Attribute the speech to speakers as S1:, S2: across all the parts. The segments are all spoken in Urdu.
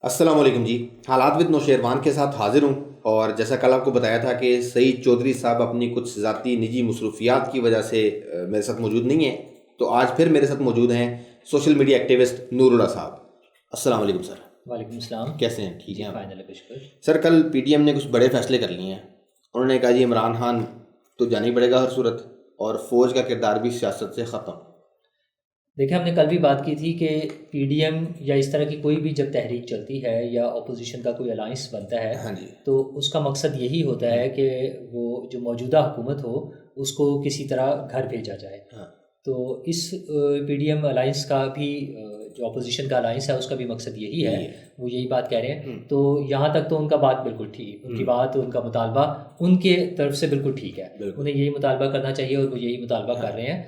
S1: السلام علیکم جی. حالات ود نوشیروان کے ساتھ حاضر ہوں، اور جیسا کل آپ کو بتایا تھا کہ سعید چودھری صاحب اپنی کچھ ذاتی نجی مصروفیات کی وجہ سے میرے ساتھ موجود نہیں ہیں، تو آج پھر میرے ساتھ موجود ہیں سوشل میڈیا ایکٹیوسٹ نور اللہ صاحب. السلام علیکم سر.
S2: وعلیکم السلام.
S1: کیسے ہیں؟ ٹھیک ہیں آپ؟
S2: شکر.
S1: سر کل پی ٹی ایم نے کچھ بڑے فیصلے کر لیے ہیں. انہوں نے کہا جی عمران خان تو جانا ہی پڑے گا ہر صورت، اور فوج کا کردار بھی سیاست سے ختم.
S2: دیکھیں، ہم نے کل بھی بات کی تھی کہ پی ڈی ایم یا اس طرح کی کوئی بھی جب تحریک چلتی ہے یا اپوزیشن کا کوئی الائنس بنتا ہے،
S1: ہاں جی،
S2: تو اس کا مقصد یہی ہوتا ہے کہ وہ جو موجودہ حکومت ہو اس کو کسی طرح گھر بھیجا جائے. تو اس پی ڈی ایم الائنس کا بھی جو اپوزیشن کا الائنس ہے اس کا بھی مقصد یہی ہے، وہ یہی بات کہہ رہے ہیں. تو یہاں تک تو ان کا بات بالکل ٹھیک، ان کی بات، ان کا مطالبہ ان کے طرف سے بالکل ٹھیک ہے. انہیں یہی مطالبہ کرنا چاہیے اور وہ یہی مطالبہ کر رہے ہیں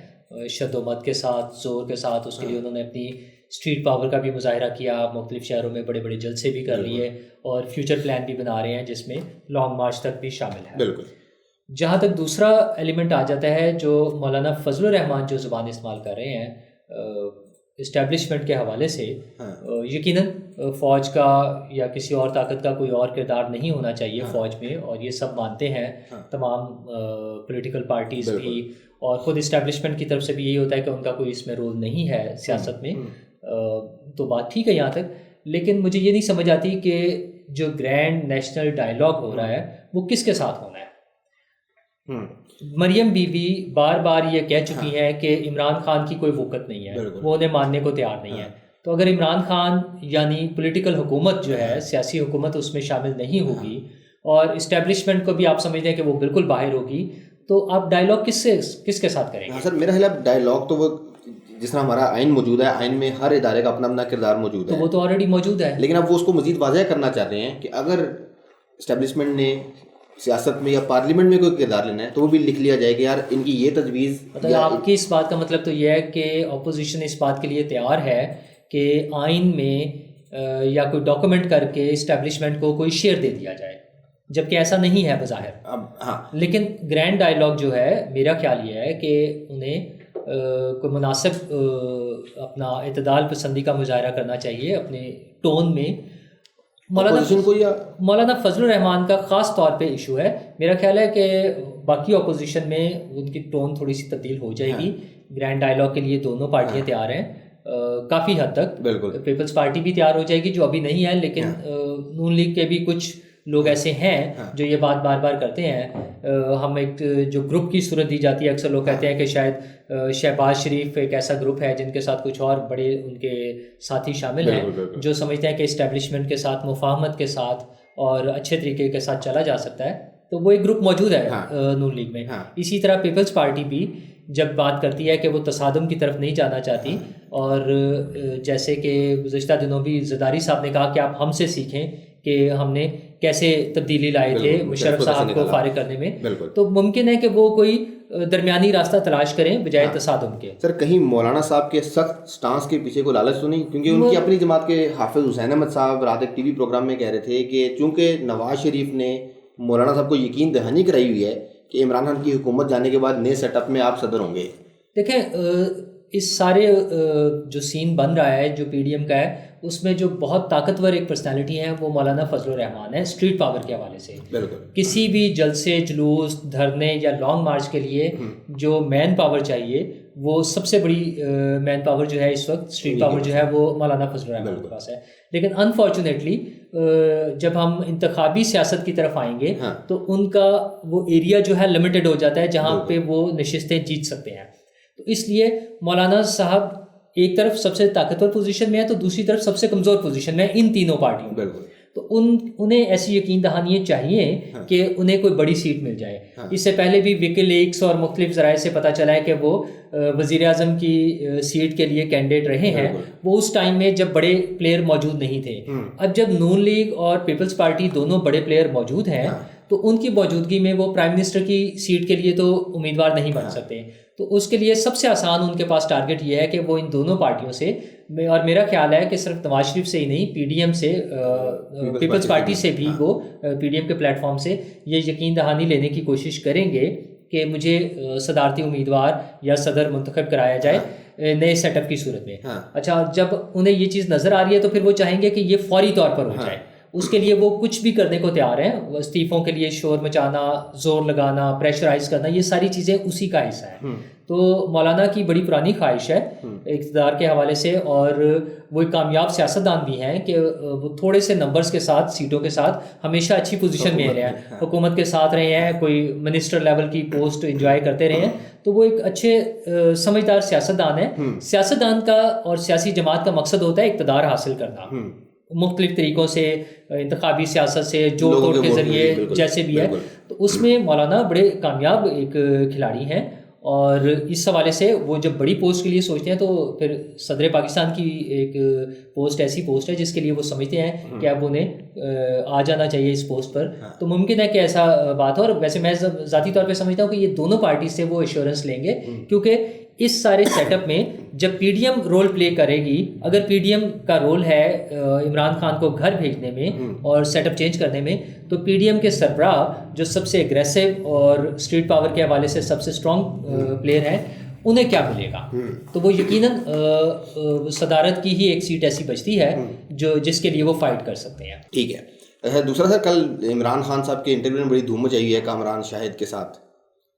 S2: شد و مت کے ساتھ، زور کے ساتھ. اس کے لیے انہوں نے اپنی اسٹریٹ پاور کا بھی مظاہرہ کیا، مختلف شہروں میں بڑے بڑے جلسے بھی کر لیے اور فیوچر پلان بھی بنا رہے ہیں جس میں لانگ مارچ تک بھی شامل ہے. بالکل. جہاں تک دوسرا ایلیمنٹ آ جاتا ہے جو مولانا فضل الرحمان جو زبان استعمال کر رہے ہیں اسٹیبلشمنٹ کے حوالے سے، یقیناً فوج کا یا کسی اور طاقت کا کوئی اور کردار نہیں ہونا چاہیے فوج میں، اور یہ سب مانتے ہیں تمام پولیٹیکل پارٹیز بھی، اور خود اسٹیبلشمنٹ کی طرف سے بھی یہی ہوتا ہے کہ ان کا کوئی اس میں رول نہیں ہے سیاست میں. تو بات ٹھیک ہے یہاں تک، لیکن مجھے یہ نہیں سمجھ آتی کہ جو گرینڈ نیشنل ڈائلاگ ہو رہا ہے وہ کس کے ساتھ ہونا ہے. مریم بی بی بار بار یہ کہہ چکی ہیں کہ عمران خان کی کوئی وقت نہیں ہے، وہ انہیں ماننے کو تیار نہیں ہے. تو اگر عمران خان یعنی پولیٹیکل حکومت جو ہے، سیاسی حکومت اس میں شامل نہیں ہوگی، اور اسٹیبلشمنٹ کو بھی آپ سمجھتے ہیں کہ وہ بالکل باہر ہوگی، تو آپ ڈائلاگ کس کے ساتھ کریں گے؟
S1: سر میرا خیال ہے ڈائلاگ تو وہ جس طرح ہمارا آئین موجود ہے، آئین میں ہر ادارے کا اپنا اپنا کردار موجود ہے،
S2: تو وہ تو آلریڈی موجود ہے.
S1: لیکن اب وہ اس کو مزید واضح کرنا چاہ رہے ہیں کہ اگر اسٹیبلشمنٹ نے سیاست میں یا پارلیمنٹ میں کوئی کردار لینا ہے تو وہ بھی لکھ لیا جائے کہ یار ان کی یہ تجویز.
S2: مطلب آپ کی اس بات کا مطلب تو یہ ہے کہ اپوزیشن اس بات کے لیے تیار ہے کہ آئین میں یا کوئی ڈاکومنٹ کر کے اسٹیبلشمنٹ کو کوئی شیئر دے دیا جائے، جبکہ ایسا نہیں ہے بظاہر. لیکن گرینڈ ڈائلاگ جو ہے، میرا خیال یہ ہے کہ انہیں کوئی مناسب اپنا اعتدال پسندی کا مظاہرہ کرنا چاہیے اپنے ٹون میں. مولانا فضل الرحمان کا خاص طور پہ ایشو ہے. میرا خیال ہے کہ باقی اپوزیشن میں ان کی ٹون تھوڑی سی تبدیل ہو جائے گی. گرینڈ ڈائلاگ کے لیے دونوں پارٹیاں تیار ہیں کافی حد تک. پیپلز پارٹی بھی تیار ہو جائے گی جو ابھی نہیں ہے، لیکن نون لیگ کے بھی کچھ لوگ ایسے ہیں جو یہ بات بار بار کرتے ہیں. ہم ایک جو گروپ کی صورت دی جاتی ہے، اکثر لوگ کہتے ہیں کہ شاید شہباز شریف ایک ایسا گروپ ہے جن کے ساتھ کچھ اور بڑے ان کے ساتھی شامل ہیں جو سمجھتے ہیں کہ اسٹیبلشمنٹ کے ساتھ مفاہمت کے ساتھ اور اچھے طریقے کے ساتھ چلا جا سکتا ہے. تو وہ ایک گروپ موجود ہے نون لیگ میں. اسی طرح پیپلز پارٹی بھی جب بات کرتی ہے کہ وہ تصادم کی طرف نہیں جانا چاہتی، اور جیسے کہ گزشتہ دنوں بھی زرداری صاحب نے کہا کہ آپ ہم سے سیکھیں کہ ہم نے کیسے تبدیلی لائے تھے مشرف صاحب کو فارغ کرنے میں. تو ممکن ہے کہ وہ کوئی درمیانی راستہ تلاش کریں بجائے تصادم کے.
S1: سر کہیں مولانا صاحب کے سخت سٹانس کے پیچھے کوئی لالچ تو نہیں؟ کیونکہ ان کی اپنی جماعت کے حافظ حسین احمد صاحب رات ایک ٹی وی پروگرام میں کہہ رہے تھے کہ چونکہ نواز شریف نے مولانا صاحب کو یقین دہانی کرائی ہوئی ہے کہ عمران خان کی حکومت جانے کے بعد نئے سیٹ اپ میں آپ صدر ہوں گے.
S2: دیکھیں، اس سارے جو سین بن رہا ہے جو پی ڈی ایم کا ہے، اس میں جو بہت طاقتور ایک پرسنالٹی ہے وہ مولانا فضل الرحمان ہے. اسٹریٹ پاور کے حوالے سے کسی بھی جلسے، جلوس، دھرنے یا لانگ مارچ کے لیے جو مین پاور چاہیے، وہ سب سے بڑی مین پاور جو ہے اس وقت، اسٹریٹ پاور جو ہے، وہ مولانا فضل الرحمان کے پاس ہے. لیکن انفارچونیٹلی جب ہم انتخابی سیاست کی طرف آئیں گے تو ان کا وہ ایریا جو ہے لمیٹڈ ہو جاتا ہے جہاں پہ وہ نشستیں جیت سکتے ہیں. تو اس لیے مولانا صاحب ایک طرف سب سے طاقتور پوزیشن میں ہے تو دوسری طرف سب سے کمزور پوزیشن میں ان تینوں پارٹیوں. تو انہیں ایسی یقین دہانیاں چاہیے کہ انہیں کوئی بڑی سیٹ مل جائے. اس سے پہلے بھی وکی لیکس اور مختلف ذرائع سے پتہ چلا ہے کہ وہ وزیر اعظم کی سیٹ کے لیے کینڈیڈیٹ رہے ہیں. وہ اس ٹائم میں جب بڑے پلیئر موجود نہیں تھے. اب جب نون لیگ اور پیپلز پارٹی دونوں بڑے پلیئر موجود ہیں تو ان کی موجودگی میں وہ پرائم منسٹر کی سیٹ کے لیے تو امیدوار نہیں بن سکتے. تو اس کے لیے سب سے آسان ان کے پاس ٹارگٹ یہ ہے کہ وہ ان دونوں پارٹیوں سے، اور میرا خیال ہے کہ صرف نواز شریف سے ہی نہیں، پی ڈی ایم سے، پیپلز پارٹی سے بھی، وہ پی ڈی ایم کے پلیٹ فارم سے یہ یقین دہانی لینے کی کوشش کریں گے کہ مجھے صدارتی امیدوار یا صدر منتخب کرایا جائے. نئے سیٹ اپ کی صورت میں. اچھا جب انہیں یہ چیز نظر آ رہی ہے تو پھر وہ چاہیں گے کہ یہ فوری طور پر ہو جائے. اس کے لیے وہ کچھ بھی کرنے کو تیار ہیں. استعفوں کے لیے شور مچانا, زور لگانا, پریشرائز کرنا, یہ ساری چیزیں اسی کا حصہ ہے. تو مولانا کی بڑی پرانی خواہش ہے اقتدار کے حوالے سے, اور وہ ایک کامیاب سیاستدان بھی ہیں کہ وہ تھوڑے سے نمبرز کے ساتھ, سیٹوں کے ساتھ ہمیشہ اچھی پوزیشن میں رہے ہیں, حکومت کے ساتھ رہے ہیں, کوئی منسٹر لیول کی پوسٹ انجوائے کرتے رہے ہیں. تو وہ ایک اچھے سمجھدار سیاستدان ہیں. سیاستدان کا اور سیاسی جماعت کا مقصد ہوتا ہے اقتدار حاصل کرنا, مختلف طریقوں سے, انتخابی سیاست سے, جوڑ توڑ کے ذریعے, جیسے بھی ہے. تو اس میں مولانا بڑے کامیاب ایک کھلاڑی ہیں, اور اس حوالے سے وہ جب بڑی پوسٹ کے لیے سوچتے ہیں تو پھر صدر پاکستان کی ایک پوسٹ ایسی پوسٹ ہے جس کے لیے وہ سمجھتے ہیں کہ اب انہیں آ جانا چاہیے اس پوسٹ پر. تو ممکن ہے کہ ایسا بات ہو. اور ویسے میں ذاتی طور پہ سمجھتا ہوں کہ یہ دونوں پارٹی سے وہ ایشورنس لیں گے, کیونکہ اس سارے سیٹ اپ میں جب P D M role play کرے گی, اگر پی ڈی ایم کا رول ہے عمران خان کو گھر بھیجنے میں اور سیٹ اپ چینج کرنے میں, تو پی ڈی ایم کے سربراہ جو سب سے اگریسو اور اسٹریٹ پاور کے حوالے سے سب سے اسٹرانگ پلیئر ہیں, انہیں کیا ملے گا؟ تو وہ یقیناً صدارت کی ہی ایک سیٹ ایسی بچتی ہے جو جس کے لیے وہ فائٹ کر سکتے ہیں.
S1: ٹھیک ہے. دوسرا سر, کل عمران خان صاحب کے انٹرویو میں بڑی دھوم مچائی ہے کامران شاہد کے ساتھ.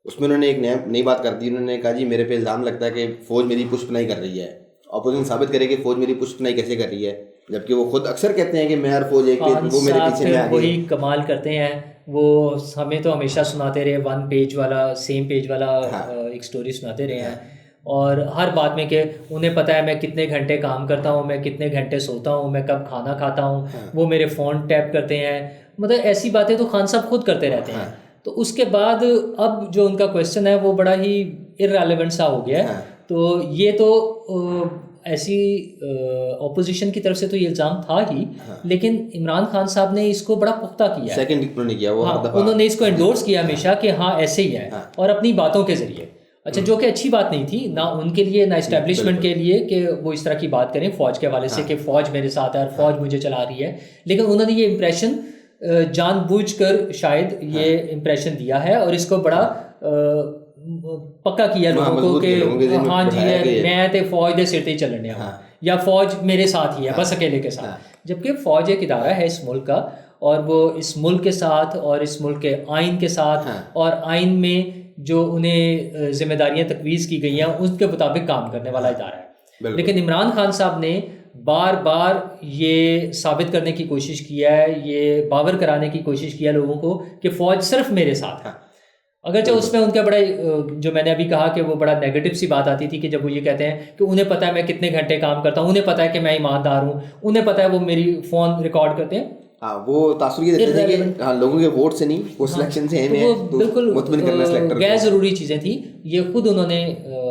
S1: اس میں انہوں نے ایک نئی بات کر دی. انہوں نے کہا جی میرے پہ الزام لگتا ہے کہ فوج میری پشت پناہی کر رہی ہے. اپوزیشن ثابت کرے کہ فوج میری پشت پناہی کیسے کر رہی ہے, جبکہ وہ خود اکثر کہتے ہیں کہ میں اور فوج ایک, وہ میرے پیچھے میں آ گئی.
S2: وہی کمال کرتے ہیں وہ, ہمیں تو ہمیشہ سناتے رہے 1 پیج والا, سیم پیج والا ایک سٹوری سناتے رہے ہیں, اور ہر بات میں کہ انہیں پتہ ہے میں کتنے گھنٹے کام کرتا ہوں, میں کتنے گھنٹے سوتا ہوں, میں کب کھانا کھاتا ہوں, وہ میرے فون ٹیپ کرتے ہیں. مطلب ایسی باتیں تو خان صاحب خود کرتے رہتے ہیں. تو اس کے بعد اب جو ان کا کویشچن ہے وہ بڑا ہی ارریلیونٹ سا ہو گیا ہے. تو یہ تو ایسی اپوزیشن کی طرف سے تو یہ الزام تھا ہی, لیکن عمران خان صاحب نے اس کو بڑا پختہ کیا ہے. انہوں نے اس کو انڈورس کیا ہمیشہ کہ ہاں ایسے ہی ہے, اور اپنی باتوں کے ذریعے. اچھا, جو کہ اچھی بات نہیں تھی نہ ان کے لیے نہ اسٹیبلشمنٹ کے لیے کہ وہ اس طرح کی بات کریں فوج کے حوالے سے کہ فوج میرے ساتھ ہے اور فوج مجھے چلا رہی ہے. لیکن انہوں نے یہ امپریشن جان بوجھ کر شاید یہ امپریشن دیا ہے, اور اس کو بڑا پکا کیا لوگوں کو کہ ہاں جی میں تے فوج دے سر تے چلنے ہوں, یا فوج میرے ساتھ ہی ہے بس اکیلے کے ساتھ. جبکہ فوج ایک ادارہ ہے اس ملک کا, اور وہ اس ملک کے ساتھ اور اس ملک کے آئین کے ساتھ اور آئین میں جو انہیں ذمہ داریاں تجویز کی گئی ہیں اس کے مطابق کام کرنے والا ادارہ ہے. لیکن عمران خان صاحب نے بار بار یہ ثابت کرنے کی کوشش کیا ہے, یہ باور کرانے کی کوشش کیا لوگوں کو کہ فوج صرف میرے ساتھ ہے. اگرچہ اس میں ان کا بڑا, جو میں نے ابھی کہا کہ وہ بڑا نیگیٹو سی بات آتی تھی کہ جب وہ یہ کہتے ہیں کہ انہیں پتہ ہے میں کتنے گھنٹے کام کرتا ہوں, انہیں پتہ ہے کہ میں ایماندار ہوں, انہیں پتہ ہے وہ میری فون ریکارڈ کرتے ہیں.
S1: وہ تاثر یہ دیتے ہیں کہ لوگوں کے ووٹ سے نہیں, وہ سلیکشن سے ہیں,
S2: بالکل غیر ضروری چیزیں تھیں. یہ خود انہوں نے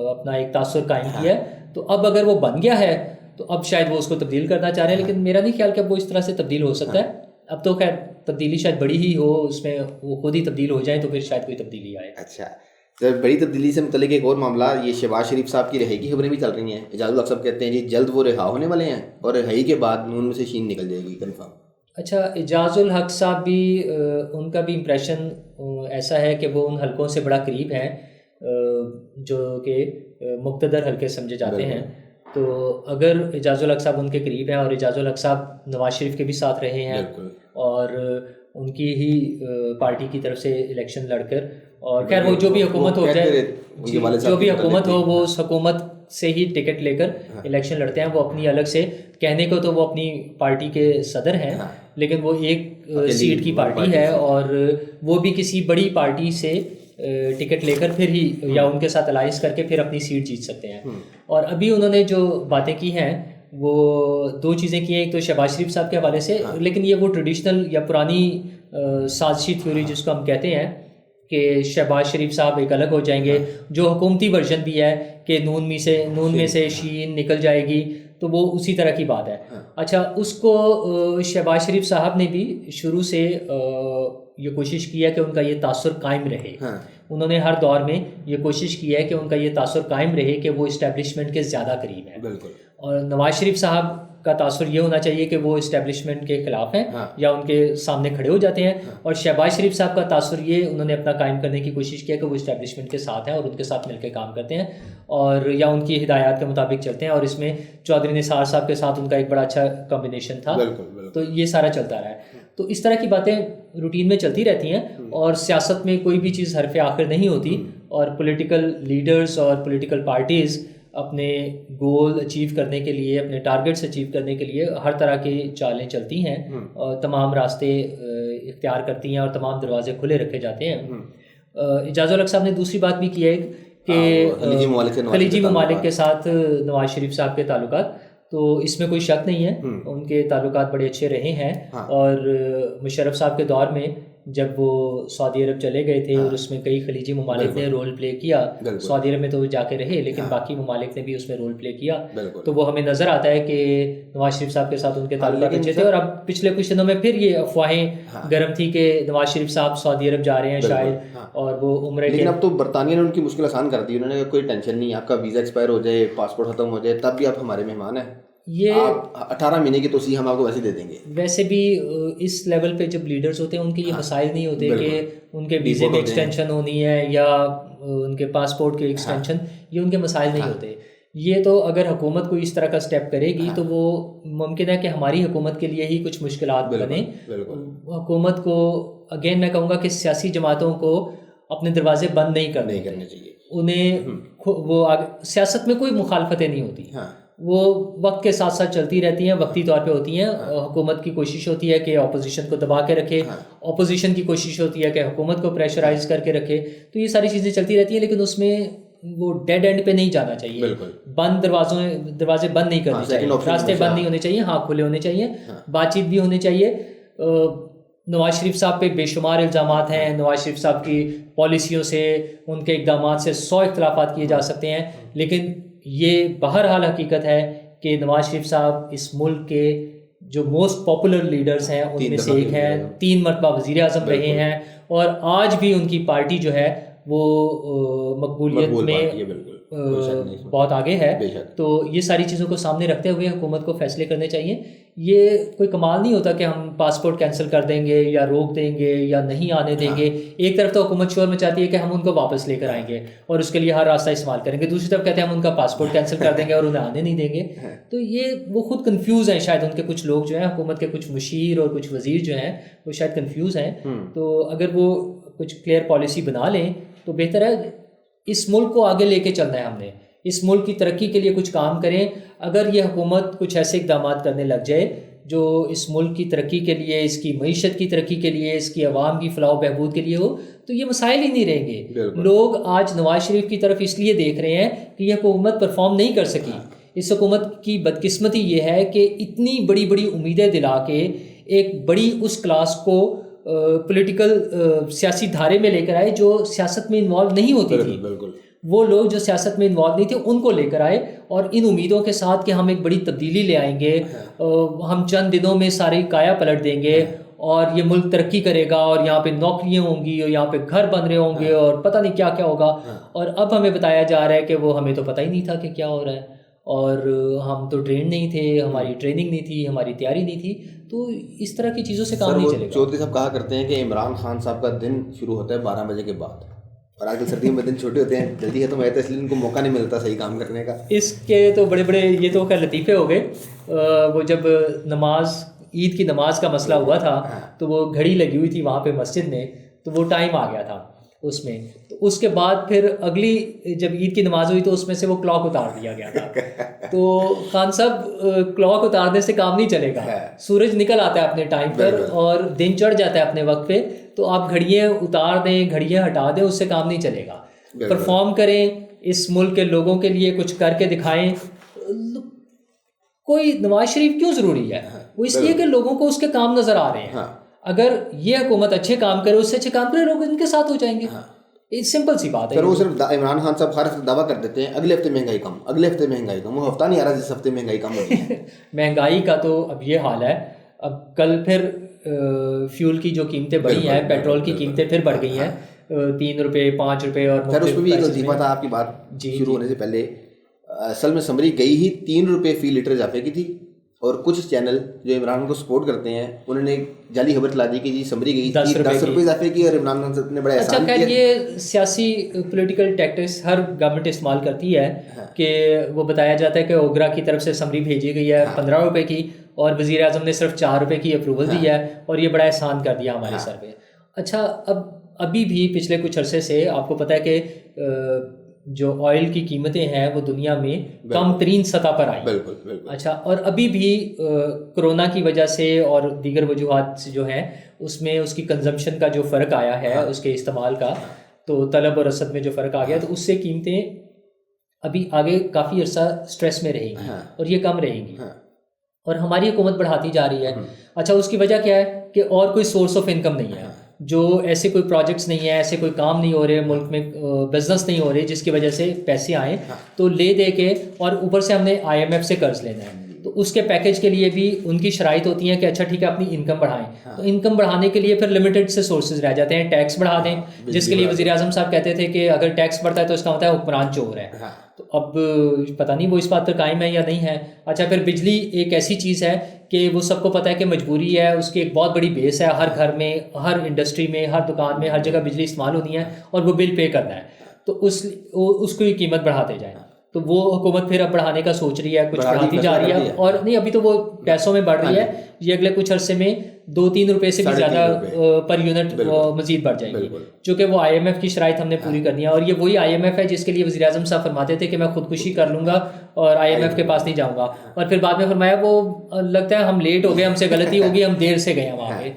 S2: اپنا ایک تاثر قائم کیا ہے. تو اب اگر وہ بن گیا ہے تو اب شاید وہ اس کو تبدیل کرنا چاہ رہے ہیں, لیکن میرا نہیں خیال کہ اب وہ اس طرح سے تبدیل ہو سکتا ہے. اب تو خیر تبدیلی شاید بڑی ہی ہو, اس میں وہ خود ہی تبدیل ہو جائیں تو پھر شاید کوئی تبدیلی آئے.
S1: اچھا, بڑی تبدیلی سے متعلق ایک اور معاملہ, یہ شہباز شریف صاحب کی رہائی کی خبریں بھی چل رہی ہیں. اعجاز الحق صاحب کہتے ہیں جی جلد وہ رہا ہونے والے ہیں اور رہائی کے بعد نون میں سے شین نکل جائے گی, کنفرم.
S2: اچھا, اعجاز الحق صاحب بھی ان کا بھی امپریشن ایسا ہے کہ وہ ان حلقوں سے بڑا قریب ہیں جو کہ مقتدر حلقے سمجھے جاتے ہیں. تو اگر اعجاز الحق صاحب ان کے قریب ہیں, اور اعجاز الحق صاحب نواز شریف کے بھی ساتھ رہے ہیں اور ان کی ہی پارٹی کی طرف سے الیکشن لڑ کر, اور خیر وہ جو بھی حکومت ہو جائے, جو بھی حکومت ہو وہ اس حکومت سے ہی ٹکٹ لے کر الیکشن لڑتے ہیں. وہ اپنی الگ سے کہنے کو تو وہ اپنی پارٹی کے صدر ہیں, لیکن وہ ایک سیٹ کی پارٹی ہے, اور وہ بھی کسی بڑی پارٹی سے ٹکٹ لے کر پھر ہی یا ان کے ساتھ الائنس کر کے پھر اپنی سیٹ جیت سکتے ہیں. اور ابھی انہوں نے جو باتیں کی ہیں وہ 2 چیزیں کی ہیں. ایک تو شہباز شریف صاحب کے حوالے سے, لیکن یہ وہ ٹریڈیشنل یا پرانی سازشی تھیوری جس کو ہم کہتے ہیں کہ شہباز شریف صاحب ایک الگ ہو جائیں گے, جو حکومتی ورژن بھی ہے کہ نون میں سے شین نکل جائے گی, تو وہ اسی طرح کی بات ہے. اچھا, اس کو شہباز شریف صاحب نے بھی شروع سے یہ کوشش کی ہے کہ ان کا یہ تاثر قائم رہے. انہوں نے ہر دور میں یہ کوشش کی ہے کہ ان کا یہ تاثر قائم رہے کہ وہ اسٹیبلشمنٹ کے زیادہ قریب ہیں. اور نواز شریف صاحب کا تاثر یہ ہونا چاہیے کہ وہ اسٹیبلشمنٹ کے خلاف ہیں یا ان کے سامنے کھڑے ہو جاتے ہیں, اور شہباز شریف صاحب کا تاثر یہ انہوں نے اپنا قائم کرنے کی کوشش کیا کہ وہ اسٹیبلشمنٹ کے ساتھ ہیں اور ان کے ساتھ مل کے کام کرتے ہیں اور یا ان کی ہدایات کے مطابق چلتے ہیں, اور اس میں چودھری نثار صاحب کے ساتھ ان کا ایک بڑا اچھا کمبینیشن تھا. تو یہ سارا چلتا رہا ہے. تو اس طرح کی باتیں روٹین میں چلتی رہتی ہیں, اور سیاست میں کوئی بھی چیز حرف آخر نہیں ہوتی, اور پولیٹیکل لیڈرز اور پولیٹیکل پارٹیز اپنے گول اچیو کرنے کے لیے, اپنے ٹارگیٹس اچیو کرنے کے لیے ہر طرح کی چالیں چلتی ہیں, اور تمام راستے اختیار کرتی ہیں اور تمام دروازے کھلے رکھے جاتے ہیں. اعجاز الحق صاحب نے دوسری بات بھی کی ہے کہ خلیجی ممالک کے ساتھ نواز شریف صاحب کے تعلقات, تو اس میں کوئی شک نہیں ہے, ان کے تعلقات بڑے اچھے رہے ہیں. اور مشرف صاحب کے دور میں جب وہ سعودی عرب چلے گئے تھے اور اس میں کئی خلیجی ممالک نے رول پلے کیا, سعودی عرب میں تو وہ جا کے رہے لیکن باقی ممالک نے بھی اس میں رول پلے کیا, تو وہ ہمیں نظر آتا ہے کہ نواز شریف صاحب کے ساتھ ان کے تعلقات اچھے تھے. اور اب پچھلے کچھ دنوں میں پھر یہ افواہیں گرم تھی کہ نواز شریف صاحب سعودی عرب جا رہے ہیں شاید, اور وہ عمرے کے.
S1: لیکن اب تو برطانیہ نے ان کی مشکل آسان کر دی, انہوں نے کوئی ٹینشن نہیں, آپ کا ویزا ایکسپائر ہو جائے, پاسپورٹ ختم ہو جائے, تب بھی آپ ہمارے مہمان ہیں, یہ 18 مہینے کی توسیع ہم آپ کو ویسے دے دیں گے.
S2: ویسے بھی اس لیول پہ جب لیڈرز ہوتے ہیں ان کے یہ مسائل نہیں ہوتے کہ ان کے ویزے میں ایکسٹینشن ہونی ہے یا ان کے پاسپورٹ کی ایکسٹینشن, یہ ان کے مسائل نہیں ہوتے. یہ تو اگر حکومت کوئی اس طرح کا سٹیپ کرے گی تو وہ ممکن ہے کہ ہماری حکومت کے لیے ہی کچھ مشکلات بنیں. حکومت کو اگین میں کہوں گا کہ سیاسی جماعتوں کو اپنے دروازے بند نہیں کرنے چاہیے. انہیں وہ سیاست میں کوئی مخالفتیں نہیں ہوتی, وہ وقت کے ساتھ ساتھ چلتی رہتی ہیں, وقتی طور پہ ہوتی ہیں. حکومت کی کوشش ہوتی ہے کہ اپوزیشن کو دبا کے رکھے, اپوزیشن کی کوشش ہوتی ہے کہ حکومت کو پریشرائز کر کے رکھے, تو یہ ساری چیزیں چلتی رہتی ہیں. لیکن اس میں وہ ڈیڈ اینڈ پہ نہیں جانا چاہیے, بند دروازے بند نہیں کرنے چاہیے, راستے بند نہیں ہونے چاہیے, ہاں کھلے ہونے چاہیے, بات چیت بھی ہونی چاہیے. نواز شریف صاحب پہ بے شمار الزامات ہیں, نواز شریف صاحب کی پالیسیوں سے, ان کے اقدامات سے 100 اختلافات کیے جا سکتے ہیں, لیکن یہ بہرحال حقیقت ہے کہ نواز شریف صاحب اس ملک کے جو موسٹ پاپولر لیڈرز ہیں ان میں سے ایک ہیں, 3 مرتبہ وزیر اعظم رہے ہیں, اور آج بھی ان کی پارٹی جو ہے وہ مقبولیت میں بہت آگے ہے. تو یہ ساری چیزوں کو سامنے رکھتے ہوئے حکومت کو فیصلے کرنے چاہیے. یہ کوئی کمال نہیں ہوتا کہ ہم پاسپورٹ کینسل کر دیں گے یا روک دیں گے یا نہیں آنے دیں گے. ایک طرف تو حکومت شور میں چاہتی ہے کہ ہم ان کو واپس لے کر آئیں گے اور اس کے لیے ہر راستہ استعمال کریں گے, دوسری طرف کہتے ہیں ہم ان کا پاسپورٹ کینسل کر دیں گے اور انہیں آنے نہیں دیں گے. تو یہ وہ خود کنفیوز ہیں, شاید ان کے کچھ لوگ جو ہیں, حکومت کے کچھ مشیر اور کچھ وزیر جو ہیں وہ شاید کنفیوز ہیں. تو اگر وہ کچھ کلیئر پالیسی بنا لیں تو بہتر ہے. اس ملک کو آگے لے کے چلنا ہے ہم نے, اس ملک کی ترقی کے لیے کچھ کام کریں. اگر یہ حکومت کچھ ایسے اقدامات کرنے لگ جائے جو اس ملک کی ترقی کے لیے, اس کی معیشت کی ترقی کے لیے, اس کی عوام کی فلاح و بہبود کے لیے ہو, تو یہ مسائل ہی نہیں رہیں گے. لوگ آج نواز شریف کی طرف اس لیے دیکھ رہے ہیں کہ یہ حکومت پرفارم نہیں کر سکی. اس حکومت کی بدقسمتی یہ ہے کہ اتنی بڑی بڑی امیدیں دلا کے ایک بڑی اس کلاس کو پولیٹیکل سیاسی دھارے میں لے کر آئے جو سیاست میں انوالو نہیں ہوتی تھی. وہ لوگ جو سیاست میں انوالو نہیں تھے ان کو لے کر آئے, اور ان امیدوں کے ساتھ کہ ہم ایک بڑی تبدیلی لے آئیں گے, ہم چند دنوں میں ساری کایا پلٹ دیں گے اور یہ ملک ترقی کرے گا, اور یہاں پہ نوکریاں ہوں گی, اور یہاں پہ گھر بن رہے ہوں گے, اور پتہ نہیں کیا کیا ہوگا. اور اب ہمیں بتایا جا رہا ہے کہ وہ ہمیں تو پتہ ہی نہیں تھا کہ کیا ہو رہا ہے, اور ہم تو ٹرینڈ نہیں تھے, ہماری ٹریننگ نہیں تھی, ہماری تیاری نہیں تھی. تو اس طرح کی چیزوں سے کام نہیں چلے گا.
S1: چودھری صاحب کہا کرتے ہیں کہ عمران خان صاحب کا دن شروع ہوتا ہے 12 بجے کے بعد, اور آج کل سردیوں میں دن چھوٹے ہوتے ہیں, جلدی ختم ہوتا ہے, اس لیے ان کو موقع نہیں ملتا صحیح کام کرنے کا.
S2: اس کے تو بڑے بڑے یہ تو خیر لطیفے ہو گئے. وہ جب عید کی نماز کا مسئلہ ہوا تھا تو وہ گھڑی لگی ہوئی تھی وہاں پہ مسجد میں, تو وہ ٹائم آ گیا تھا اس میں. تو اس کے بعد پھر اگلی جب عید کی نماز ہوئی تو اس میں سے وہ کلاک اتار دیا گیا تھا. تو خان صاحب کلاک اتارنے سے کام نہیں چلے گا, سورج نکل آتا ہے اپنے ٹائم پر اور دن چڑھ جاتا ہے اپنے وقت پہ. تو آپ گھڑیاں اتار دیں, گھڑیاں ہٹا دیں, اس سے کام نہیں چلے گا. پرفارم کریں, اس ملک کے لوگوں کے لیے کچھ کر کے دکھائیں. کوئی نواز شریف کیوں ضروری ہے؟ وہ اس لیے کہ لوگوں کو اس کے کام نظر آ رہے ہیں. اگر یہ حکومت اچھے کام کرے, اس سے اچھے کام کرے, لوگ ان کے ساتھ ہو جائیں گے. سمپل سی بات ہے.
S1: وہ صرف عمران خان صاحب ہر ہفتے دعویٰ کر دیتے ہیں اگلے ہفتے مہنگائی کم, اگلے ہفتے مہنگائی کم. وہ ہفتہ نہیں آ رہا جس ہفتے مہنگائی کم ہوگی.
S2: مہنگائی کا تو اب یہ حال ہے. اب کل پھر فیول کی جو قیمتیں بڑھی ہیں, پیٹرول کی قیمتیں پھر بڑھ گئی ہیں, 3 روپے 5 روپے. اور
S1: خیر اس میں بھی ایک وظیفہ تھا آپ کی بات شروع ہونے سے پہلے. اصل میں سمری گئی ہی 3 روپے فی لیٹر اضافے کی تھی, اور کچھ چینل جو عمران کو سپورٹ کرتے ہیں انہوں نے جعلی خبر چلا دی کہ جی سمری گئی 10 روپے اضافے کی اور عمران خان نے بڑا احسان کیا.
S2: اچھا خیر یہ سیاسی پولیٹیکل ٹیکٹکس ہر گورنمنٹ استعمال کرتی ہے کہ وہ بتایا جاتا ہے کہ اوگرا کی طرف سے سمری بھیجی گئی ہے 15 روپے کی اور وزیر اعظم نے صرف 4 روپے کی اپروول دی ہے اور یہ بڑا احسان کر دیا ہمارے سر پہ. اچھا ابھی بھی پچھلے کچھ عرصے سے آپ کو پتہ ہے کہ جو آئل کی قیمتیں ہیں وہ دنیا میں کم ترین سطح پر آئی.
S1: بالکل.
S2: اچھا اور ابھی بھی کرونا کی وجہ سے اور دیگر وجوہات سے جو ہیں اس میں اس کی کنزمپشن کا جو فرق آیا ہے اس کے استعمال کا, تو طلب اور رسد میں جو فرق آ گیا تو اس سے قیمتیں ابھی آگے کافی عرصہ سٹریس میں رہیں گی اور یہ کم رہیں گی اور ہماری حکومت بڑھاتی جا رہی ہے. اچھا اس کی وجہ کیا ہے کہ اور کوئی سورس آف انکم نہیں ہے, جو ایسے کوئی پروجیکٹس نہیں ہیں, ایسے کوئی کام نہیں ہو رہے ملک میں, بزنس نہیں ہو رہے جس کی وجہ سے پیسے آئیں, تو لے دے کے اور اوپر سے ہم نے IMF سے قرض لینا ہے تو اس کے پیکیج کے لیے بھی ان کی شرائط ہوتی ہیں کہ اچھا ٹھیک ہے اپنی انکم بڑھائیں. تو انکم بڑھانے کے لیے پھر لمیٹڈ سے سورسز رہ جاتے ہیں, ٹیکس بڑھا دیں جس کے لیے وزیر اعظم صاحب کہتے تھے کہ اگر ٹیکس بڑھتا ہے تو اس کا ہوتا ہے حکمران چور ہے. تو اب پتہ نہیں وہ اس بات پر قائم ہے یا نہیں ہے. اچھا پھر بجلی ایک ایسی چیز ہے کہ وہ سب کو پتہ ہے کہ مجبوری ہے, اس کی ایک بہت بڑی بیس ہے, ہر گھر میں, ہر انڈسٹری میں, ہر دکان میں, ہر جگہ بجلی استعمال ہونی ہے اور وہ بل پے کرنا ہے, تو اس کو یہ قیمت بڑھاتے جائیں. تو وہ حکومت پھر اب بڑھانے کا سوچ رہی ہے, کچھ بڑھاتی جا رہی ہے اور نہیں ابھی تو وہ پیسوں میں بڑھ رہی ہے, یہ اگلے کچھ عرصے میں 2-3 روپے سے بھی زیادہ پر یونٹ مزید بڑھ جائے گی, چونکہ وہ IMF کی شرائط ہم نے پوری کرنی ہے. اور یہ وہی IMF ہے جس کے لیے وزیر اعظم صاحب فرماتے تھے کہ میں خودکشی کر لوں گا اور IMF کے پاس نہیں جاؤں گا, اور پھر بعد میں فرمایا وہ لگتا ہے ہم لیٹ ہو گئے, ہم سے غلطی ہوگی, ہم دیر سے گئے وہاں پہ.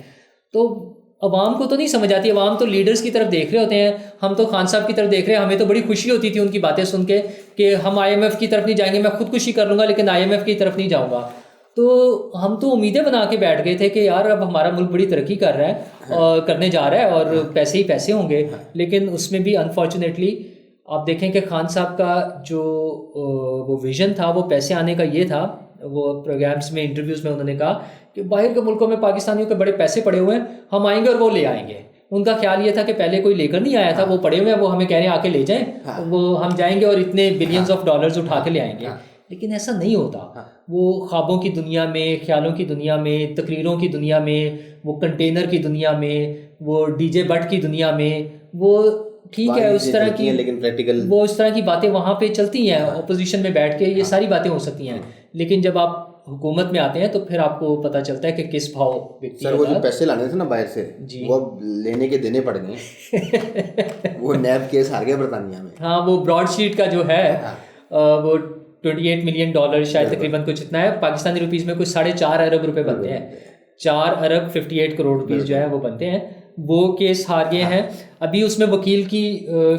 S2: تو عوام کو تو نہیں سمجھ آتی, عوام تو لیڈرز کی طرف دیکھ رہے ہوتے ہیں, ہم تو خان صاحب کی طرف دیکھ رہے ہیں. ہمیں تو بڑی خوشی ہوتی تھی ان کی باتیں سن کے کہ ہم IMF کی طرف نہیں جائیں گے, میں خودکشی کر لوں گا لیکن IMF کی طرف نہیں جاؤں گا. تو ہم تو امیدیں بنا کے بیٹھ گئے تھے کہ یار اب ہمارا ملک بڑی ترقی کر رہا ہے اور کرنے جا رہا ہے اور پیسے ہی پیسے ہوں گے, لیکن اس میں بھی انفارچونیٹلی آپ دیکھیں کہ خان صاحب کا جو وہ ویژن تھا وہ پیسے آنے کا یہ تھا. وہ پروگرامز میں انٹرویوز میں انہوں نے کہا کہ باہر کے ملکوں میں پاکستانیوں کے بڑے پیسے پڑے ہوئے ہیں, ہم آئیں گے اور وہ لے آئیں گے. ان کا خیال یہ تھا کہ پہلے کوئی لے کر نہیں آیا تھا, وہ پڑے ہوئے ہیں, وہ ہمیں کہہ رہے ہیں آ کے لے جائیں, وہ ہم جائیں گے اور اتنے بلینز آف ڈالرز اٹھا کے لے آئیں گے. لیکن ایسا نہیں ہوتا. وہ خوابوں کی دنیا میں, خیالوں کی دنیا میں, تقریروں کی دنیا میں, وہ کنٹینر کی دنیا میں, وہ DJ بٹ کی دنیا میں, وہ ٹھیک ہے اس طرح کی, لیکن پریکٹیکل وہ اس طرح کی باتیں وہاں پہ چلتی ہیں اپوزیشن میں بیٹھ کے, یہ ساری باتیں ہو سکتی ہیں. لیکن جب آپ حکومت میں آتے ہیں تو پھر آپ کو پتہ چلتا ہے کہ کس بھاؤ بکتی ہے.
S1: سر وہ جو پیسے لانے تھے نا باہر سے, وہ لینے کے دینے پڑ گئے. وہ نیب کیس ہار گیا برطانیہ میں.
S2: ہاں وہ براڈ شیٹ کا جو ہے وہ $28 ملین شاید تقریباً کچھ اتنا ہے, پاکستانی روپیز میں کچھ 4.5 ارب روپے بنتے ہیں, 4 ارب 58 کروڑ روپیز جو ہے وہ بنتے ہیں. وہ کیس ہار گئے ہیں. ابھی اس میں وکیل کی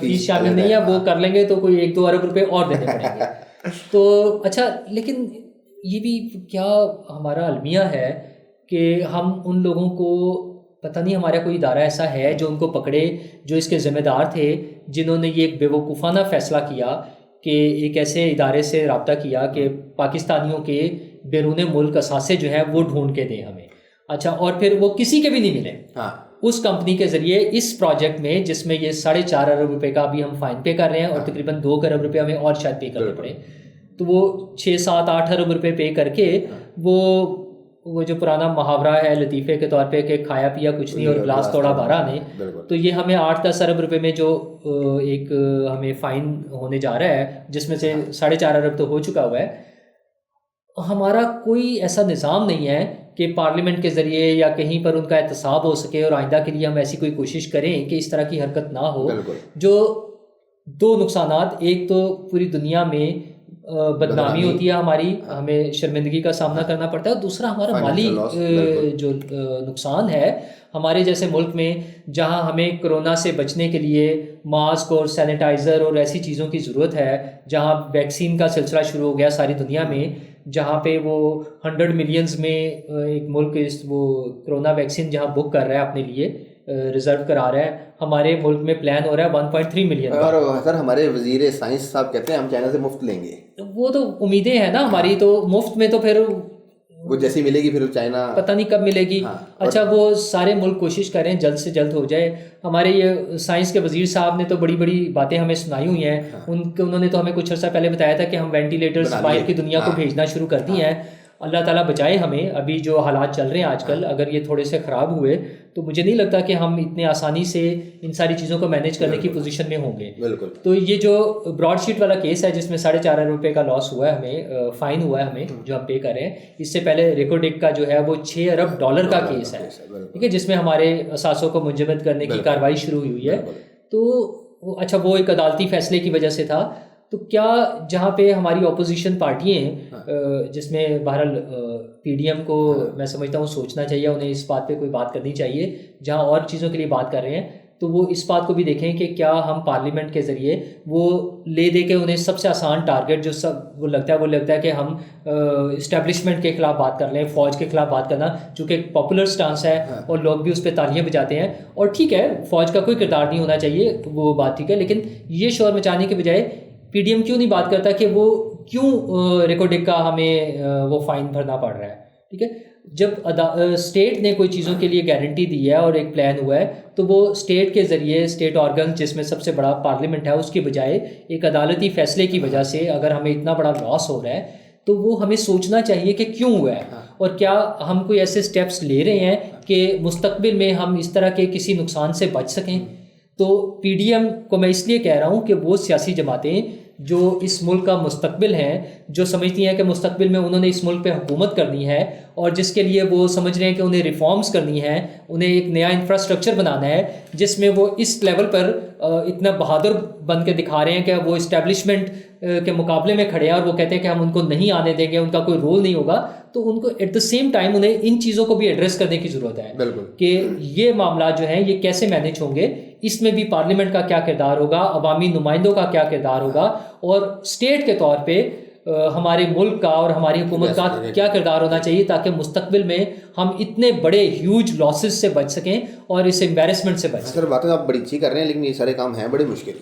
S2: فیس شامل نہیں ہے, وہ کر لیں گے تو کوئی 1-2 ارب روپے اور دینے پڑیں گے. تو اچھا لیکن یہ بھی کیا ہمارا المیہ ہے کہ ہم ان لوگوں کو پتہ نہیں ہمارا کوئی ادارہ ایسا ہے جو ان کو پکڑے, جو اس کے ذمہ دار تھے, جنہوں نے یہ ایک بیوقوفانہ فیصلہ کیا کہ ایک ایسے ادارے سے رابطہ کیا کہ پاکستانیوں کے بیرون ملک اثاثے جو ہیں وہ ڈھونڈ کے دیں ہمیں. اچھا اور پھر وہ کسی کے بھی نہیں ملے. اس کمپنی کے ذریعے اس پروجیکٹ میں جس میں یہ 4.5 ارب روپے کا ابھی ہم فائن پے کر رہے ہیں اور تقریباً 2 ارب روپے ہمیں اور شاید پے کرنے پڑے, تو وہ 6-7-8 ارب روپے پے کر کے وہ جو پرانا محاورہ ہے لطیفے کے طور پہ کہ کھایا پیا کچھ نہیں اور گلاس توڑا 12 نے, تو یہ ہمیں 8-10 ارب روپے میں جو ایک ہمیں فائن ہونے جا رہا ہے, جس میں سے 4.5 ارب تو ہو چکا ہوا ہے. ہمارا کوئی ایسا نظام نہیں ہے کہ پارلیمنٹ کے ذریعے یا کہیں پر ان کا احتساب ہو سکے اور آئندہ کے لیے ہم ایسی کوئی کوشش کریں کہ اس طرح کی حرکت نہ ہو. جو 2 نقصانات, ایک تو پوری دنیا میں بدنامی ہوتی ہے ہماری, ہمیں شرمندگی کا سامنا کرنا پڑتا ہے, اور دوسرا ہمارا مالی جو نقصان ہے ہمارے جیسے ملک میں جہاں ہمیں کرونا سے بچنے کے لیے ماسک اور سینیٹائزر اور ایسی چیزوں کی ضرورت ہے, جہاں ویکسین کا سلسلہ شروع ہو گیا ساری دنیا میں, جہاں پہ وہ 100 ملینز میں ایک ملک وہ کرونا ویکسین جہاں بک کر رہا ہے اپنے لیے, ریزرو کرا رہا ہے, ہمارے ملک میں پلان ہو رہا ہے 1.3 ملین.
S1: اور سر ہمارے وزیر سائنس صاحب کہتے ہیں ہم چائنا سے مفت لیں گے.
S2: وہ تو امیدیں ہیں نا ہماری, تو مفت میں تو پھر
S1: وہ جیسی ملے گی پھر چائنا
S2: پتہ نہیں کب ملے گی. اچھا وہ سارے ملک کوشش کریں جلد سے جلد ہو جائے. ہمارے یہ سائنس کے وزیر صاحب نے تو بڑی بڑی باتیں ہمیں سنائی ہوئی ہیں. انہوں نے تو ہمیں کچھ عرصہ پہلے بتایا تھا کہ ہم وینٹیلیٹرز باہر کی دنیا کو بھیجنا شروع کر دی ہیں. اللہ تعالیٰ بچائے ہمیں. ابھی جو حالات چل رہے ہیں آج کل, اگر یہ تھوڑے سے خراب ہوئے تو مجھے نہیں لگتا کہ ہم اتنے آسانی سے ان ساری چیزوں کو مینیج کرنے کی پوزیشن میں ہوں گے.
S1: بالکل.
S2: تو یہ جو براڈ شیٹ والا کیس ہے جس میں 4.5 ارب روپے کا لاس ہوا ہے ہمیں, فائن ہوا ہے ہمیں جو ہم پے کر رہے ہیں, اس سے پہلے ریکوڈک کا جو ہے وہ 6 ارب ڈالر کا کیس ہے, ٹھیک ہے, جس میں ہمارے اثاثوں کو منجمد کرنے کی کارروائی شروع ہوئی ہے. تو اچھا وہ ایک عدالتی فیصلے کی وجہ سے تھا. تو کیا جہاں پہ ہماری اپوزیشن پارٹیاں ہیں جس میں بہرحال پی ڈی ایم کو میں سمجھتا ہوں سوچنا چاہیے, انہیں اس بات پہ کوئی بات کرنی چاہیے, جہاں اور چیزوں کے لیے بات کر رہے ہیں تو وہ اس بات کو بھی دیکھیں کہ کیا ہم پارلیمنٹ کے ذریعے وہ لے دے کے انہیں سب سے آسان ٹارگیٹ جو سب وہ لگتا ہے کہ ہم اسٹیبلشمنٹ کے خلاف بات کر لیں, فوج کے خلاف بات کرنا, چونکہ ایک پاپولر سٹانس ہے اور لوگ بھی اس پہ تالیاں بجاتے ہیں, اور ٹھیک ہے فوج کا کوئی کردار نہیں ہونا چاہیے, وہ بات ٹھیک ہے, لیکن یہ شور مچانے کے بجائے پی ڈی ایم کیوں نہیں بات کرتا کہ وہ کیوں ریکوڈک کا ہمیں وہ فائن بھرنا پڑ رہا ہے, ٹھیک ہے. جب اسٹیٹ نے کوئی چیزوں کے لیے گارنٹی دی ہے اور ایک پلان ہوا ہے تو وہ اسٹیٹ کے ذریعے اسٹیٹ آرگن جس میں سب سے بڑا پارلیمنٹ ہے اس کی بجائے ایک عدالتی فیصلے کی وجہ سے اگر ہمیں اتنا بڑا لاس ہو رہا ہے تو وہ ہمیں سوچنا چاہیے کہ کیوں ہوا ہے, اور کیا ہم کوئی ایسے اسٹیپس لے رہے ہیں کہ مستقبل میں ہم اس طرح کے کسی نقصان سے بچ سکیں. تو پی ڈی ایم کو میں اس لیے کہہ رہا ہوں کہ وہ سیاسی جماعتیں جو اس ملک کا مستقبل ہیں, جو سمجھتی ہیں کہ مستقبل میں انہوں نے اس ملک پہ حکومت کرنی ہے اور جس کے لیے وہ سمجھ رہے ہیں کہ انہیں ریفارمز کرنی ہے, انہیں ایک نیا انفراسٹرکچر بنانا ہے جس میں وہ اس لیول پر اتنا بہادر بن کے دکھا رہے ہیں کہ وہ اسٹیبلشمنٹ کے مقابلے میں کھڑے ہیں اور وہ کہتے ہیں کہ ہم ان کو نہیں آنے دیں گے, ان کا کوئی رول نہیں ہوگا, تو ان کو ایٹ دا سیم ٹائم انہیں ان چیزوں کو بھی ایڈریس کرنے کی ضرورت ہے. بالکل. کہ یہ معاملات جو ہیں یہ کیسے مینیج ہوں گے, اس میں بھی پارلیمنٹ کا کیا کردار ہوگا, عوامی نمائندوں کا کیا کردار ہوگا, اور اسٹیٹ کے طور پہ ہمارے ملک کا اور ہماری حکومت کا کیا کردار ہونا چاہیے تاکہ مستقبل میں ہم اتنے بڑے ہیوج لاسز سے بچ سکیں اور اس امبیرسمنٹ سے بچ سکیں.
S1: سر باتیں آپ بڑی اچھی کر رہے ہیں لیکن یہ سارے کام ہیں بڑے مشکل.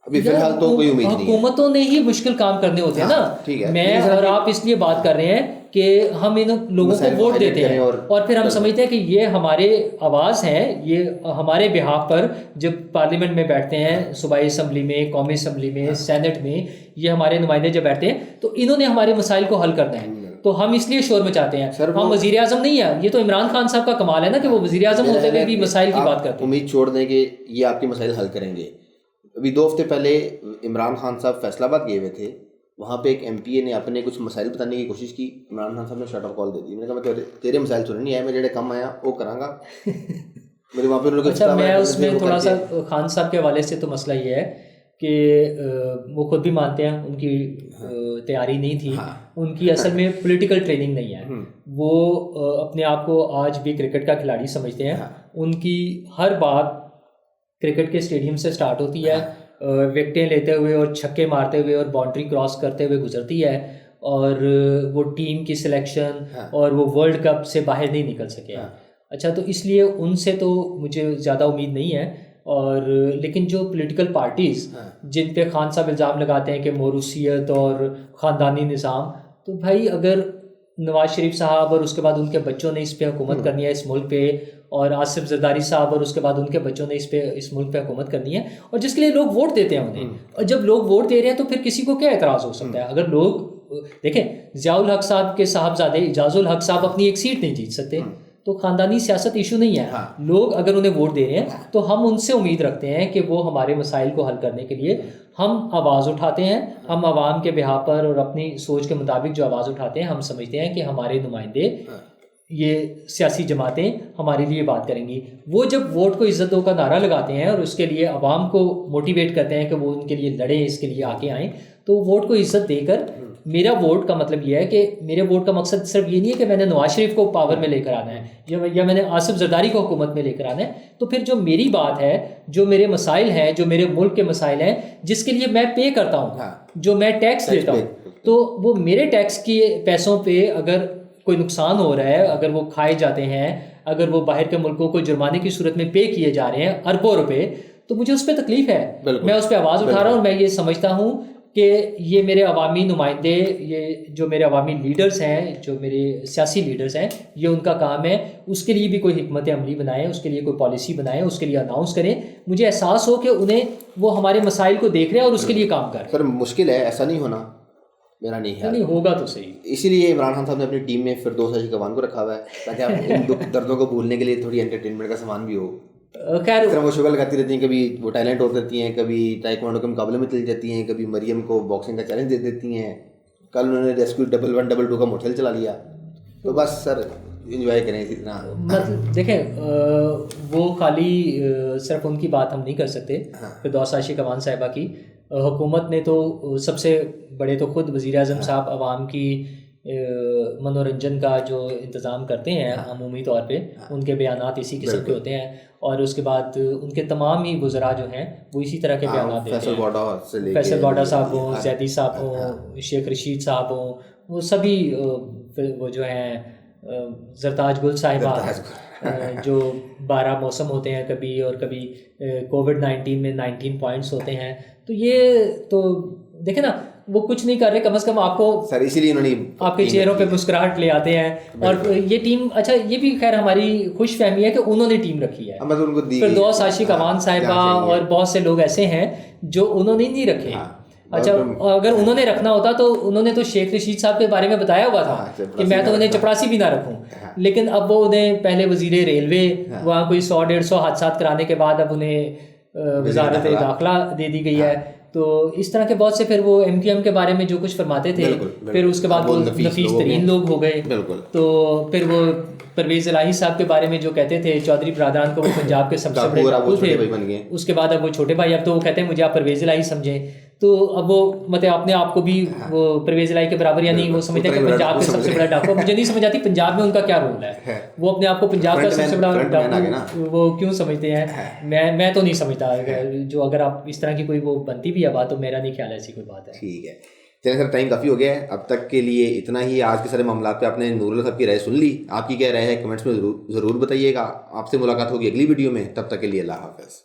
S1: ابھی فی الحال تو کوئی امید نہیں ہے.
S2: حکومتوں نے ہی مشکل کام کرنے ہوتے ہیں نا. میں اور آپ اس لیے بات کر رہے ہیں کہ ہم ان لوگوں کو ووٹ دیتے ہیں اور پھر ہم سمجھتے ہیں کہ یہ ہمارے آواز ہیں, یہ ہمارے بہاف پر جب پارلیمنٹ میں بیٹھتے ہیں, صوبائی اسمبلی میں, قومی اسمبلی میں, سینٹ میں, یہ ہمارے نمائندے جب بیٹھتے ہیں تو انہوں نے ہمارے مسائل کو حل کرنا ہے, تو ہم اس لیے شور مچاتے ہیں. ہم وزیر اعظم نہیں ہیں, یہ تو عمران خان صاحب کا کمال ہے نا کہ وہ وزیر اعظم ہوتے ہوئے بھی مسائل کی بات کرتے ہیں.
S1: امید چھوڑ دیں کہ یہ آپ کے مسائل حل کریں گے. ابھی 2 ہفتے پہلے عمران خان صاحب فیصل آباد گئے ہوئے تھے, وہاں پہ ایک ایم پی اے نے اپنے کچھ مسائل بتانے کی کوشش کی. عمران خان صاحب نے شٹ آف کال دے دی. میں نے کہا میں تیرے مسائل سننے نہیں آئے, میں جڑے کم آیا وہ کراں گا. میرے وہاں پہ
S2: اچھا, میں اس میں تھوڑا سا خان صاحب کے حوالے سے تو مسئلہ یہ ہے کہ وہ خود بھی مانتے ہیں ان کی تیاری نہیں تھی, ان کی اصل میں پولیٹیکل ٹریننگ نہیں ہے. وہ اپنے آپ کو آج بھی کرکٹ کا کھلاڑی سمجھتے ہیں. ان کی ہر بات کرکٹ کے اسٹیڈیم سے سٹارٹ ہوتی ہے, وکٹیں لیتے ہوئے اور چھکے مارتے ہوئے اور باؤنڈری کراس کرتے ہوئے گزرتی ہے, اور وہ ٹیم کی سلیکشن اور وہ ورلڈ کپ سے باہر نہیں نکل سکے. اچھا, تو اس لیے ان سے تو مجھے زیادہ امید نہیں ہے. اور لیکن جو پولیٹیکل پارٹیز جن پہ خان صاحب الزام لگاتے ہیں کہ موروثیت اور خاندانی نظام, تو بھائی اگر نواز شریف صاحب اور اس کے بعد ان کے بچوں نے اس پہ حکومت کرنی ہے اس ملک پہ, اور آصف زرداری صاحب اور اس کے بعد ان کے بچوں نے اس ملک پہ حکومت کرنی ہے, اور جس کے لیے لوگ ووٹ دیتے ہیں انہیں, اور جب لوگ ووٹ دے رہے ہیں تو پھر کسی کو کیا اعتراض ہو سکتا ہے؟ اگر لوگ دیکھیں, ضیاء الحق صاحب کے صاحبزادے اعجاز الحق صاحب اپنی ایک سیٹ نہیں جیت سکتے, تو خاندانی سیاست ایشو نہیں ہے. لوگ اگر انہیں ووٹ دے رہے ہیں تو ہم ان سے امید رکھتے ہیں کہ وہ ہمارے مسائل کو حل کرنے کے لیے ہم آواز اٹھاتے ہیں. ہم عوام کے بہا پر اور اپنی سوچ کے مطابق جو آواز اٹھاتے ہیں, ہم سمجھتے ہیں کہ ہمارے نمائندے یہ سیاسی جماعتیں ہمارے لیے بات کریں گی. وہ جب ووٹ کو عزت دو کا نعرہ لگاتے ہیں اور اس کے لیے عوام کو موٹیویٹ کرتے ہیں کہ وہ ان کے لیے لڑیں, اس کے لیے آگے آئیں, تو ووٹ کو عزت دے کر, میرا ووٹ کا مطلب یہ ہے کہ میرے ووٹ کا مقصد صرف یہ نہیں ہے کہ میں نے نواز شریف کو پاور میں لے کر آنا ہے یا میں نے آصف زرداری کو حکومت میں لے کر آنا ہے. تو پھر جو میری بات ہے, جو میرے مسائل ہیں, جو میرے ملک کے مسائل ہیں, جس کے لیے میں پے کرتا ہوں, جو میں ٹیکس دیتا ہوں, تو وہ میرے ٹیکس کے پیسوں پہ اگر کوئی نقصان ہو رہا ہے, اگر وہ کھائے جاتے ہیں, اگر وہ باہر کے ملکوں کو جرمانے کی صورت میں پے کیے جا رہے ہیں اربوں روپے, تو مجھے اس پہ تکلیف ہے. میں اس پہ آواز اٹھا رہا ہوں, اور میں یہ سمجھتا ہوں کہ یہ میرے عوامی نمائندے, یہ جو میرے عوامی لیڈرز ہیں, جو میرے سیاسی لیڈرز ہیں, یہ ان کا کام ہے اس کے لیے بھی کوئی حکمت عملی بنائیں, اس کے لیے کوئی پالیسی بنائیں, اس کے لیے اناؤنس کریں. مجھے احساس ہو کہ انہیں وہ ہمارے مسائل کو دیکھ رہے ہیں اور اس کے لیے کام کر رہے ہیں.
S1: سر مشکل ہے, ایسا نہیں ہونا, میرا نہیں خیال
S2: نہیں ہوگا تو صحیح.
S1: اسی لیے عمران خان صاحب نے اپنی ٹیم میں فردوس عاشق امان کو رکھا ہوا ہے تاکہ آپ ان دکھ دردوں کو بھولنے کے لیے تھوڑی انٹرٹینمنٹ کا سامان بھی ہو. خیر وہ شوگر لگاتی رہتی ہیں, کبھی وہ ٹیلنٹ ہو دیتی ہیں, کبھی ٹائیکوانڈو کے مقابلے میں چلی جاتی ہیں, کبھی مریم کو باکسنگ کا چیلنج دے دیتی ہیں. کل انہوں نے ریسکیو 112 کا موٹل چلا لیا. تو بس سر انجوائے کریں اسی طرح.
S2: مطلب دیکھیں وہ خالی صرف ان کی بات ہم نہیں کر سکتے. فردوس عاشق امان صاحبہ کی حکومت نے تو سب سے بڑے تو خود وزیر اعظم صاحب عوام کی منورنجن کا جو انتظام کرتے ہیں عمومی طور پہ, ان کے بیانات اسی قسم کے ہوتے ہیں, اور اس کے بعد ان کے تمام ہی وزراء جو ہیں وہ اسی طرح کے بیانات دیتے ہیں. فیصل باڈا صاحب ہوں, زیدی صاحب ہوں, شیخ رشید صاحب ہوں, وہ سبھی وہ جو ہیں زرتاج گل صاحبہ جو 12 موسم ہوتے ہیں کبھی, اور کبھی کووڈ-19 میں 19 پوائنٹس ہوتے ہیں. تو یہ تو دیکھیں نا وہ کچھ نہیں کر رہے, کم از کم آپ کو
S1: سر اسی لیے انہوں نے
S2: آپ کے چہروں پہ مسکراہٹ لے آتے ہیں. اور یہ ٹیم, اچھا یہ بھی خیر ہماری خوش فہمی ہے کہ انہوں نے ٹیم رکھی ہے. فردوس عاشق امان صاحبہ اور بہت سے لوگ ایسے ہیں جو انہوں نے نہیں رکھے. اچھا اگر انہوں نے رکھنا ہوتا تو انہوں نے تو شیخ رشید صاحب کے بارے میں بتایا ہوا تھا کہ میں تو انہیں چپراسی بھی نہ رکھوں, لیکن اب وہ انہیں پہلے وزیر ریلوے, وہاں کوئی 100-150 حادثات کرانے کے بعد اب انہیں وزارت داخلہ دے دی گئی ہے. تو اس طرح کے بہت سے پھر وہ ایم کیو ایم کے بارے میں جو کچھ فرماتے تھے, پھر اس کے بعد وہ نفیس ترین لوگ ہو گئے. تو پھر وہ پرویز الہی صاحب کے بارے میں جو کہتے تھے چودھری برادران کو وہ پنجاب کے سب سے بڑے ڈاکو تھے, اس کے بعد اب وہ چھوٹے بھائی, اب تو وہ کہتے ہیں مجھے آپ پرویز الہی سمجھیں. تو اب وہ مطلب اپنے آپ کو بھی وہ پرویز الہی کے برابر, یعنی وہ سمجھتے ہیں کہ پنجاب کے سب سے بڑا ڈاکو. مجھے نہیں سمجھ آتی پنجاب میں ان کا کیا رول ہے, وہ اپنے آپ کو پنجاب کا سب سے بڑا ڈاکو وہ کیوں سمجھتے ہیں. میں تو نہیں سمجھتا. جو اگر آپ اس طرح کی کوئی وہ بنتی بھی ہے بات, تو میرا نہیں خیال ایسی کوئی بات ہے.
S1: ٹھیک ہے, چلیں سر ٹائم کافی ہو گیا ہے اب تک کے لیے اتنا ہی. آج کے سارے معاملات پہ آپ نے نور اللہ صاحب کی رائے سن لی, آپ کی کیا رائے ہے کمنٹس میں ضرور بتائیے گا. آپ سے ملاقات ہوگی اگلی ویڈیو میں, تب تک کے لیے اللہ حافظ.